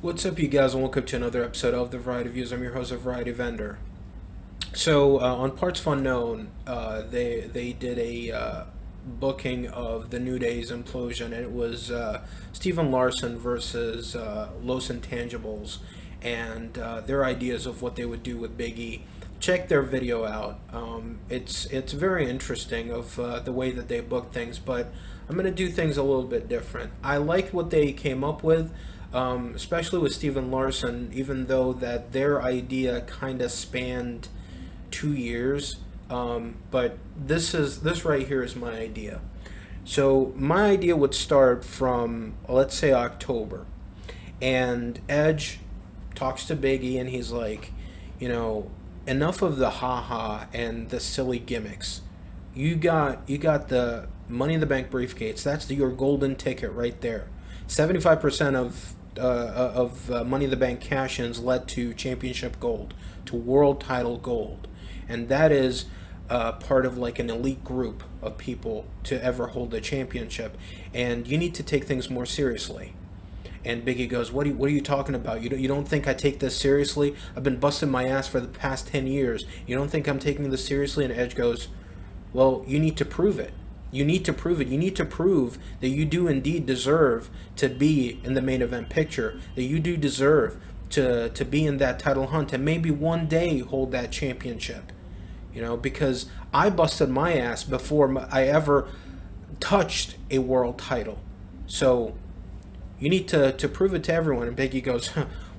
What's up, you guys, and welcome to another episode of The Variety Views. I'm your host, The Variety Vendor. So, on Parts Unknown, they did a booking of the New Day's Implosion, and it was Stephen Larson versus Los Intangibles, and their ideas of what they would do with Big E. Check their video out. It's very interesting of the way that they book things, but I'm gonna do things a little bit different. I liked what they came up with. Especially with Stephen Larson, even though that their idea kind of spanned 2 years, but this right here is my idea. So my idea would start from, let's say, October, and Edge talks to Biggie, and he's like, enough of the haha and the silly gimmicks. You got the Money in the Bank briefcase. That's your golden ticket right there. 75% of Money in the Bank cash-ins led to championship gold, to world title gold, and that is part of like an elite group of people to ever hold the championship. And you need to take things more seriously. And Biggie goes, what are you talking about? You don't think I take this seriously? I've been busting my ass for the past 10 years. You don't think I'm taking this seriously? And Edge goes, well, you need to prove it. You need to prove it. You need to prove that you do indeed deserve to be in the main event picture, that you do deserve to be in that title hunt and maybe one day hold that championship. Because I busted my ass before I ever touched a world title. So you need to prove it to everyone. And Biggie goes,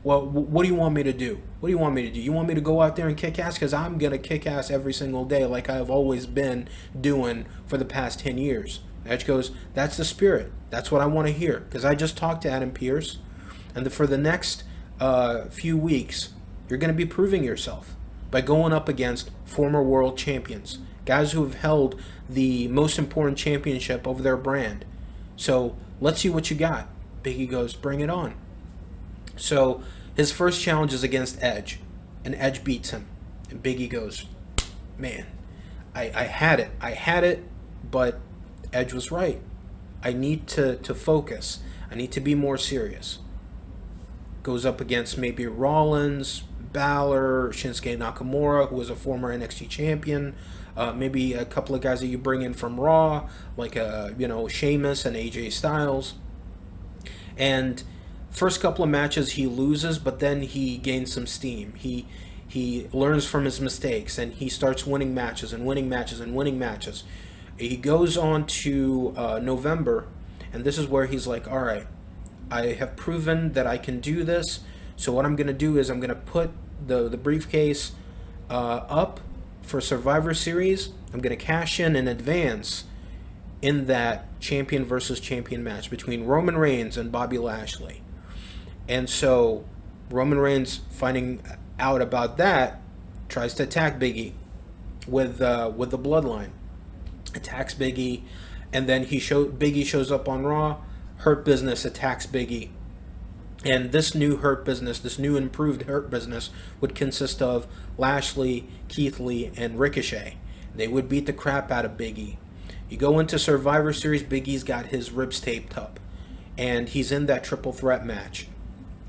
well, what do you want me to do? What do you want me to do? You want me to go out there and kick ass? Because I'm going to kick ass every single day like I've always been doing for the past 10 years. Edge goes, that's the spirit. That's what I want to hear. Because I just talked to Adam Pearce. And for the next few weeks, you're going to be proving yourself by going up against former world champions. Guys who have held the most important championship over their brand. So let's see what you got. Biggie goes, bring it on. So his first challenge is against Edge, and Edge beats him. And Biggie goes, man, I had it, but Edge was right. I need to focus. I need to be more serious. Goes up against maybe Rollins, Balor, Shinsuke Nakamura, who was a former NXT champion, maybe a couple of guys that you bring in from Raw, like Sheamus and AJ Styles. And first couple of matches he loses, but then he gains some steam. He learns from his mistakes, and he starts winning matches and winning matches and winning matches. He goes on to November, and this is where he's like, all right, I have proven that I can do this, so what I'm going to do is I'm going to put the briefcase up for Survivor Series. I'm going to cash in advance in that champion versus champion match between Roman Reigns and Bobby Lashley. And so Roman Reigns, finding out about that, tries to attack Big E with the Bloodline. Attacks Big E, and then Big E shows up on Raw. Hurt Business attacks Big E. And this new Hurt Business, this new improved Hurt Business, would consist of Lashley, Keith Lee, and Ricochet. They would beat the crap out of Big E. You go into Survivor Series, Big E's got his ribs taped up, and he's in that triple threat match.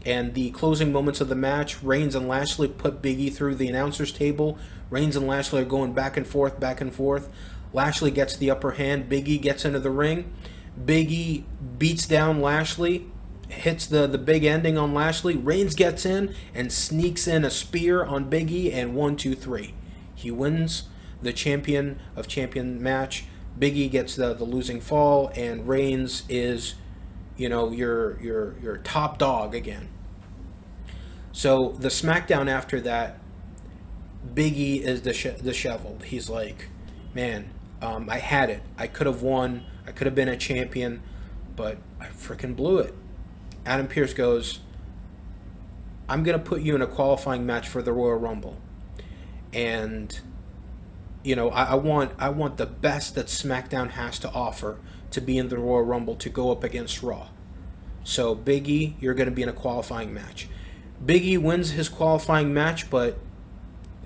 And the closing moments of the match, Reigns and Lashley put Big E through the announcer's table. Reigns and Lashley are going back and forth, back and forth. Lashley gets the upper hand. Big E gets into the ring. Big E beats down Lashley, hits the big ending on Lashley. Reigns gets in and sneaks in a spear on Big E, and 1, 2, 3. He wins the champion of champion match. Big E gets the losing fall, and Reigns is, your top dog again. So the SmackDown after that, Big E is disheveled. He's like, man, I had it. I could have won. I could have been a champion, but I freaking blew it. Adam Pearce goes, I'm going to put you in a qualifying match for the Royal Rumble. And I want the best that SmackDown has to offer to be in the Royal Rumble to go up against Raw. So Big E, you're going to be in a qualifying match. Big E wins his qualifying match, but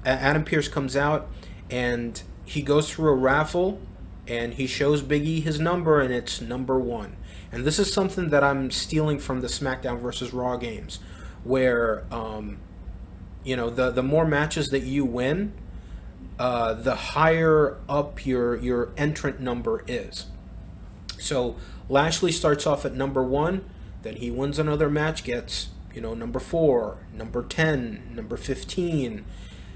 Adam Pearce comes out and he goes through a raffle and he shows Big E his number, and it's number 1. And this is something that I'm stealing from the SmackDown versus Raw games. where the more matches that you win, the higher up your entrant number is. So Lashley starts off at number 1, then he wins another match, gets number 4, number 10, number 15,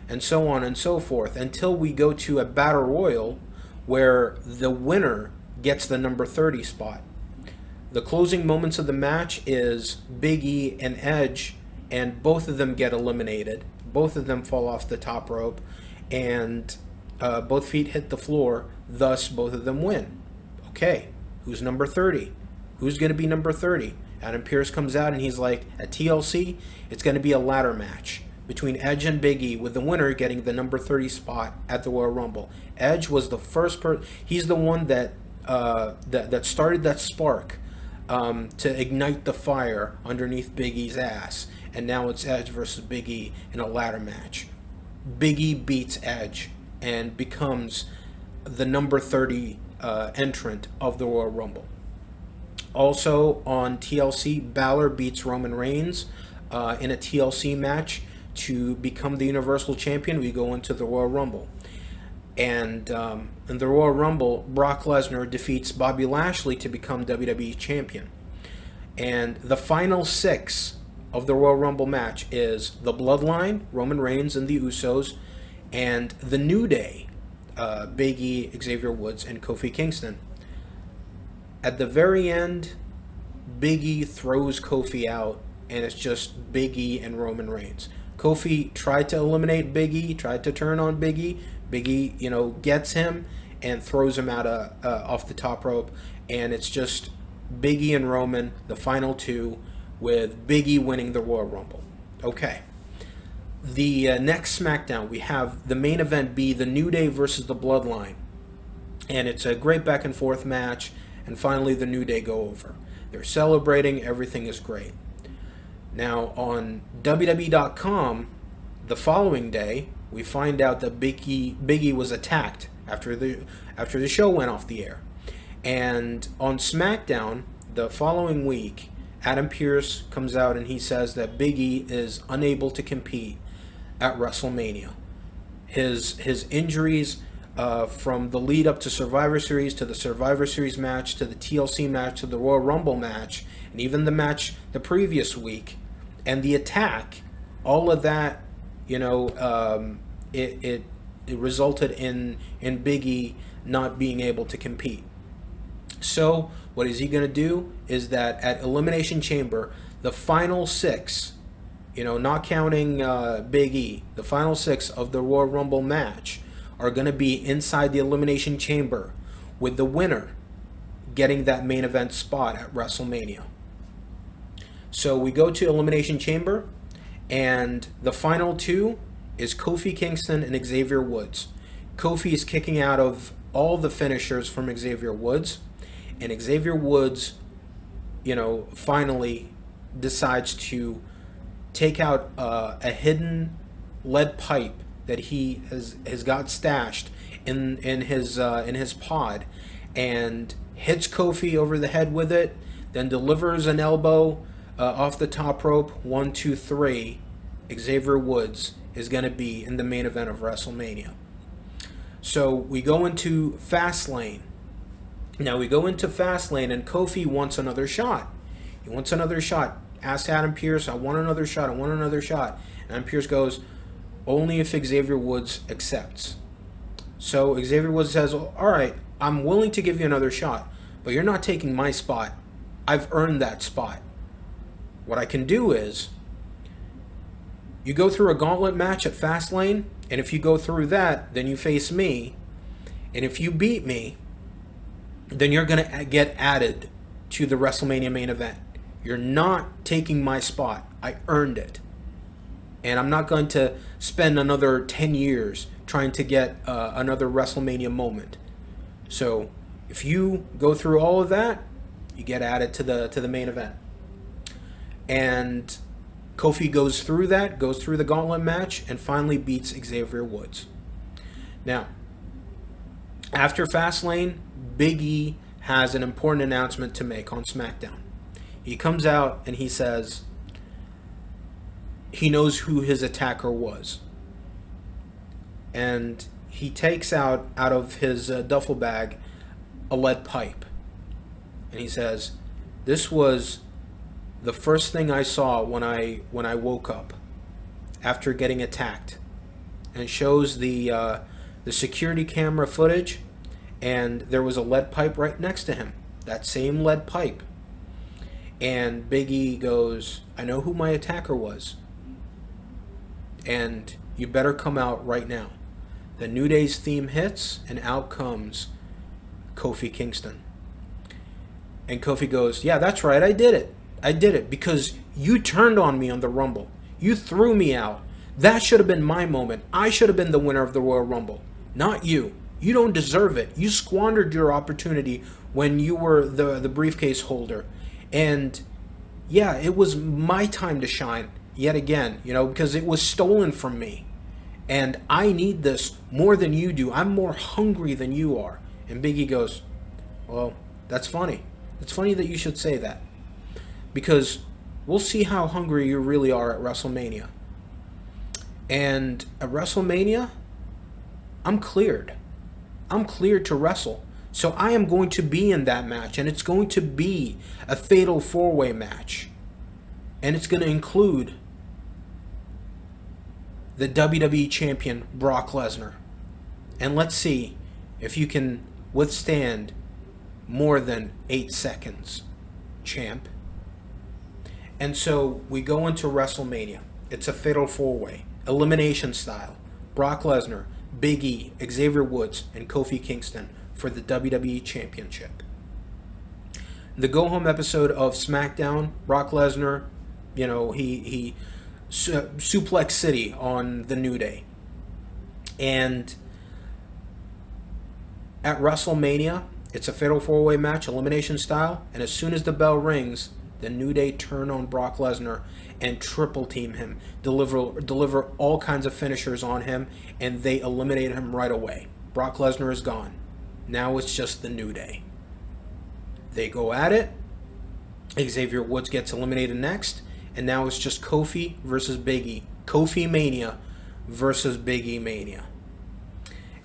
and so on and so forth, until we go to a battle royal where the winner gets the number 30 spot. The closing moments of the match is Big E and Edge, and both of them get eliminated. Both of them fall off the top rope, and both feet hit the floor, thus both of them win. Okay, who's number 30? Who's going to be number 30? Adam Pearce comes out and he's like, at TLC, it's going to be a ladder match between Edge and Big E, with the winner getting the number 30 spot at the Royal Rumble. Edge was the first person. He's the one that started that spark to ignite the fire underneath Big E's ass. And now it's Edge versus Big E in a ladder match. Big E beats Edge and becomes the number 30 entrant of the Royal Rumble. Also on TLC, Balor beats Roman Reigns in a TLC match to become the Universal Champion. We go into the Royal Rumble. And in the Royal Rumble, Brock Lesnar defeats Bobby Lashley to become WWE Champion. And the final 6 of the Royal Rumble match is the Bloodline, Roman Reigns and the Usos, and the New Day, Big E, Xavier Woods, and Kofi Kingston. At the very end, Big E throws Kofi out, and it's just Big E and Roman Reigns. Kofi tried to eliminate Big E, tried to turn on Big E. Big E, gets him and throws him out off the top rope, and it's just Big E and Roman, the final 2, with Big E winning the Royal Rumble. Okay. The next SmackDown, we have the main event be the New Day versus the Bloodline, and it's a great back and forth match, and finally the New Day go over. They're celebrating, everything is great. Now on WWE.com, the following day, we find out that Big E was attacked after the show went off the air. And on SmackDown, the following week, Adam Pearce comes out and he says that Big E is unable to compete at WrestleMania. His injuries from the lead up to Survivor Series, to the Survivor Series match, to the TLC match, to the Royal Rumble match, and even the match the previous week, and the attack, all of that, it resulted in Big E not being able to compete. So what is he going to do is that at Elimination Chamber, the final 6, not counting Big E, the final 6 of the Royal Rumble match are going to be inside the Elimination Chamber, with the winner getting that main event spot at WrestleMania. So we go to Elimination Chamber, and the final 2 is Kofi Kingston and Xavier Woods. Kofi is kicking out of all the finishers from Xavier Woods, and Xavier Woods, finally decides to take out a hidden lead pipe that he has got stashed in his pod, and hits Kofi over the head with it, then delivers an elbow off the top rope. 1, 2, 3. Xavier Woods is going to be in the main event of WrestleMania. So we go into Fastlane. Now we go into Fastlane, and Kofi wants another shot. He wants another shot. Asks Adam Pearce, I want another shot. And Adam Pearce goes, only if Xavier Woods accepts. So Xavier Woods says, all right, I'm willing to give you another shot, but you're not taking my spot. I've earned that spot. What I can do is, you go through a gauntlet match at Fastlane, and if you go through that, then you face me, and if you beat me, then you're going to get added to the WrestleMania main event. You're not taking my spot. I earned it. And I'm not going to spend another 10 years trying to get another WrestleMania moment. So if you go through all of that, you get added to the main event. And Kofi goes through the gauntlet match, and finally beats Xavier Woods. Now, after Fastlane, Big E has an important announcement to make on SmackDown. He comes out and he says, he knows who his attacker was. And he takes out of his duffel bag a lead pipe. And he says, "This was the first thing I saw when I woke up after getting attacked." And shows the security camera footage, and there was a lead pipe right next to him. That same lead pipe. And Big E goes, "I know who my attacker was. And you better come out right now." The New Day's theme hits, and out comes Kofi Kingston. And Kofi goes, "Yeah, that's right, I did it. I did it because you turned on me on the Rumble. You threw me out. That should have been my moment. I should have been the winner of the Royal Rumble, not you. You don't deserve it. You squandered your opportunity when you were the briefcase holder. And yeah, it was my time to shine yet again, because it was stolen from me. And I need this more than you do. I'm more hungry than you are." And Big E goes, "Well, that's funny. It's funny that you should say that. Because we'll see how hungry you really are at WrestleMania. And at WrestleMania, I'm cleared. I'm cleared to wrestle. So I am going to be in that match. And it's going to be a fatal 4-way match. And it's going to include the WWE Champion, Brock Lesnar. And let's see if you can withstand more than 8 seconds, champ." And so we go into WrestleMania. It's a fatal 4-way, elimination style. Brock Lesnar, Big E, Xavier Woods, and Kofi Kingston for the WWE Championship. The go-home episode of SmackDown, Brock Lesnar, he Suplex City on the New Day. And at WrestleMania, it's a fatal 4-way match, elimination style, and as soon as the bell rings, the New Day turn on Brock Lesnar and triple team him, deliver all kinds of finishers on him, and they eliminate him right away. Brock Lesnar is gone. Now it's just the New Day. They go at it. Xavier Woods gets eliminated next, and now it's just Kofi versus Big E. Kofi Mania versus Big E Mania.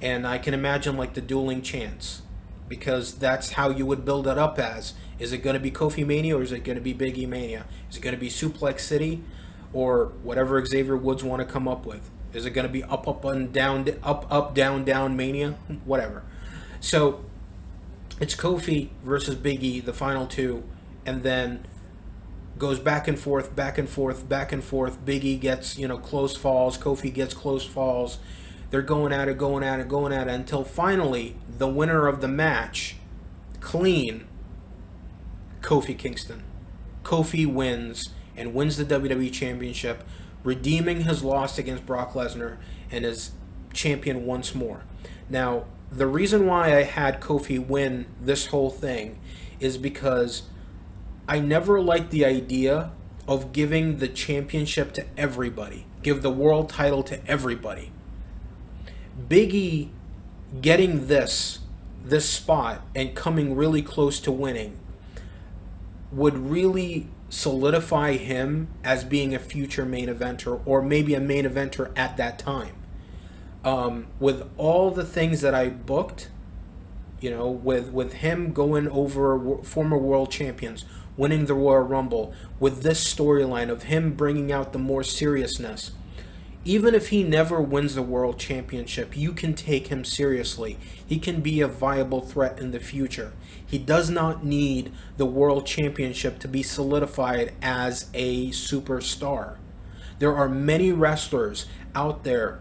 And I can imagine like the dueling chants, because that's how you would build it up as. Is it going to be Kofi Mania or is it going to be Big E Mania? Is it going to be Suplex City or whatever Xavier Woods want to come up with? Is it going to be up, and down, up, down Mania? Whatever. So it's Kofi versus Big E, the final two, and then goes back and forth, back and forth, back and forth. Big E gets, close falls. Kofi gets close falls. They're going at it until finally the winner of the match, clean, Kofi Kingston. Kofi wins and wins the WWE Championship, redeeming his loss against Brock Lesnar and is champion once more. Now, the reason why I had Kofi win this whole thing is because I never liked the idea of giving the championship to everybody, give the world title to everybody. Big E getting this spot and coming really close to winning would really solidify him as being a future main eventer, or maybe a main eventer at that time. With all the things that I booked, with him going over former world champions, winning the Royal Rumble, with this storyline of him bringing out the more seriousness, even if he never wins the world championship, you can take him seriously. He can be a viable threat in the future. He does not need the world championship to be solidified as a superstar. There are many wrestlers out there,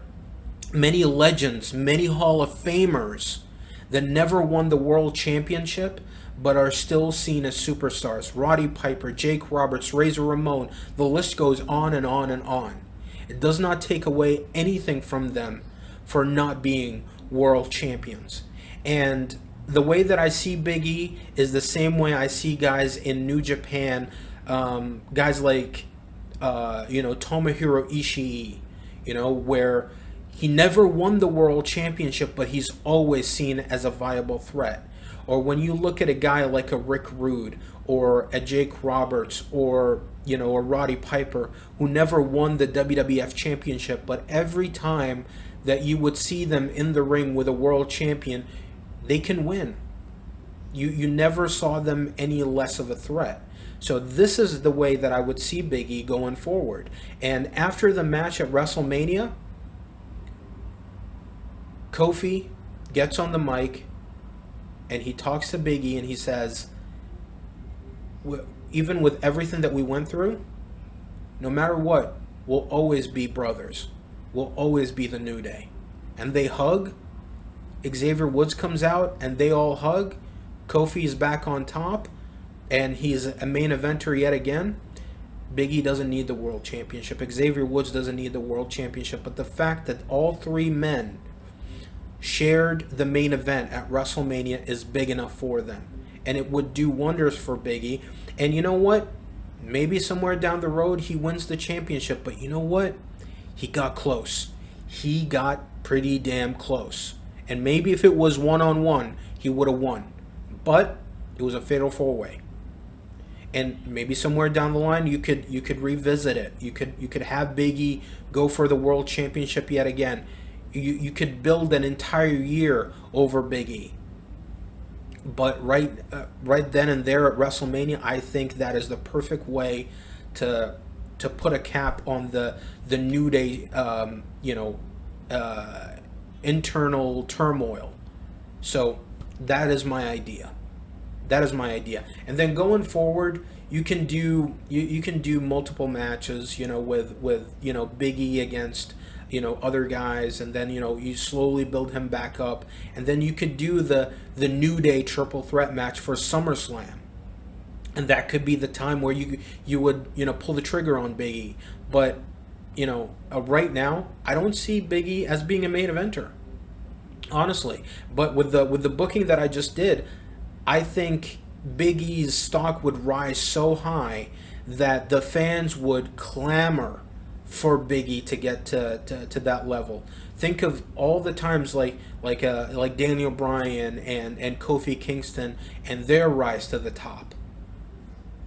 many legends, many Hall of Famers that never won the world championship but are still seen as superstars. Roddy Piper, Jake Roberts, Razor Ramon, the list goes on and on and on. It does not take away anything from them for not being world champions. And the way that I see Big E is the same way I see guys in New Japan, guys like, Tomohiro Ishii, where he never won the world championship, but he's always seen as a viable threat. or when you look at a guy like a Rick Rude or a Jake Roberts or a Roddy Piper who never won the WWF Championship, but every time that you would see them in the ring with a world champion, they can win. You never saw them any less of a threat. So this is the way that I would see Big E going forward. And after the match at WrestleMania, Kofi gets on the mic and he talks to Big E and he says, even with everything that we went through, no matter what, we'll always be brothers. We'll always be the New Day. And they hug. Xavier Woods comes out and they all hug. Kofi is back on top and he's a main eventer yet again. Big E doesn't need the world championship. Xavier Woods doesn't need the world championship. But the fact that all three men shared the main event at WrestleMania is big enough for them. And it would do wonders for Big E. And you know what? Maybe somewhere down the road he wins the championship. But you know what? He got close. He got pretty damn close. And maybe if it was one-on-one, he would have won. But it was a fatal four-way. And maybe somewhere down the line you could revisit it. You could have Big E go for the world championship yet again. You could build an entire year over Big E. But right then and there at WrestleMania, I think that is the perfect way to put a cap on the New Day, internal turmoil. So that is my idea. And then going forward, you can do multiple matches, with Big E against other guys, and then you slowly build him back up, and then you could do the New Day triple threat match for SummerSlam, and that could be the time where you would pull the trigger on Big E. But right now I don't see Big E as being a main eventer, honestly. But with the booking that I just did, I think Big E's stock would rise so high that the fans would clamor for Big E to get to that level. Think of all the times like Daniel Bryan and Kofi Kingston and their rise to the top.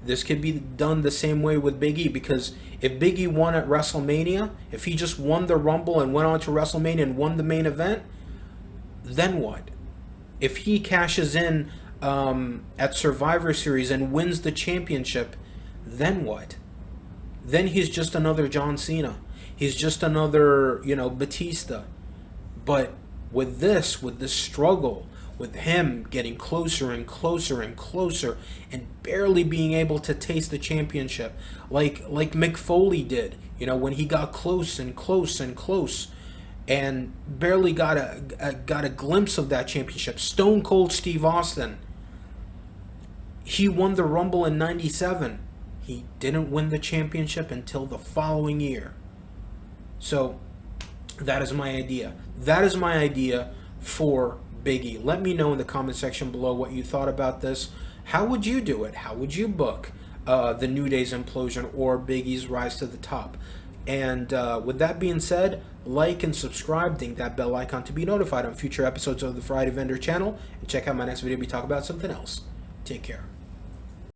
This could be done the same way with Big E, because if Big E won at WrestleMania, if he just won the Rumble and went on to WrestleMania and won the main event, then what? If he cashes in at Survivor Series and wins the championship, then what? Then he's just another John Cena. He's just another, Batista. But with this struggle, with him getting closer and closer and closer and barely being able to taste the championship, like Mick Foley did, when he got close and close and close and barely got a glimpse of that championship. Stone Cold Steve Austin, he won the Rumble in '97. He didn't win the championship until the following year. So that is my idea. That is my idea for Big E. Let me know in the comment section below what you thought about this. How would you do it? How would you book the New Day's implosion or Big E's rise to the top? And with that being said, like and subscribe, ding that bell icon to be notified on future episodes of the Variety Vendor channel, and check out my next video. We talk about something else. Take care.